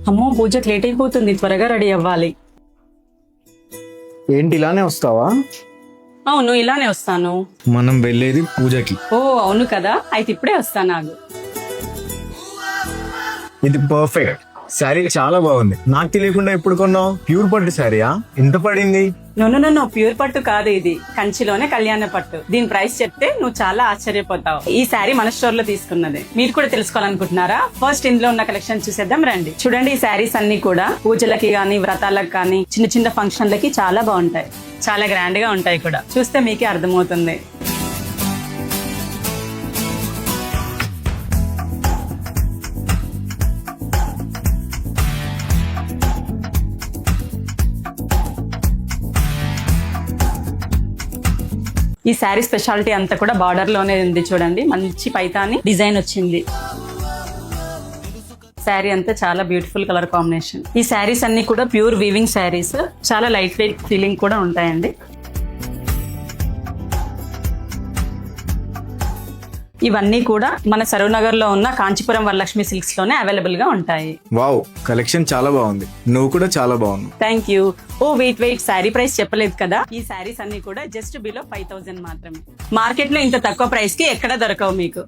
అమ్మో పూజకి లేట్ అయిపోతుంది, త్వరగా రెడీ అవ్వాలి. ఏంటి ఇలానే వస్తావా? అవును, ఇలానే వస్తాను. మనం వెళ్ళేది పూజకి. ఓ అవును కదా, అయితే ఇప్పుడే వస్తాను. నాకు ఇది పర్ఫెక్ట్. శారీ చాలా బాగుంది. నాకు తెలియకుండా ఎప్పుడు కొన్నావు? ప్యూర్ పట్టు శారీయా? ఎంత పడింది? నో ప్యూర్ పట్టు కాదు, ఇది కంచిలోనే కళ్యాణ పట్టు. దీని ప్రైస్ చెప్తే నువ్వు చాలా ఆశ్చర్యపోతావు. ఈ శారీ మన స్టోర్ లో తీసుకున్నది. మీరు కూడా తెలుసుకోవాలనుకుంటున్నారా? ఫస్ట్ ఇందులో ఉన్న కలెక్షన్ చూసేద్దాం రండి. చూడండి, ఈ శారీస్ అన్ని కూడా పూజలకి గానీ, వ్రతాలకు కానీ, చిన్న చిన్న ఫంక్షన్లకి చాలా బాగుంటాయి. చాలా గ్రాండ్ గా ఉంటాయి కూడా. చూస్తే మీకే అర్థమవుతుంది. ఈ శారీ స్పెషాలిటీ అంతా కూడా బార్డర్ లోనే ఉంది. చూడండి, మంచి పైతాని డిజైన్ వచ్చింది. శారీ అంతా చాలా బ్యూటిఫుల్ కలర్ కాంబినేషన్. ఈ శారీస్ అన్ని కూడా ప్యూర్ వీవింగ్ శారీస్. చాలా లైట్ వెయిట్ ఫీలింగ్ కూడా ఉంటాయండి. ఇవన్నీ కూడా మన సరూనగర్ లో ఉన్న కాంచీపురం వరలక్ష్మి సిల్క్స్ లోనే అవైలబుల్ గా ఉంటాయి. వావ్, కలెక్షన్ చాలా బాగుంది. నువ్వు కూడా చాలా బాగుంది. Thank you. Oh wait, sari price చెప్పలేదు కదా. ఈ శారీస్ అన్ని కూడా జస్ట్ బిలో 5000 మాత్రమే. మార్కెట్ లో ఇంత తక్కువ ప్రైస్ కి ఎక్కడ దొరకవు మీకు.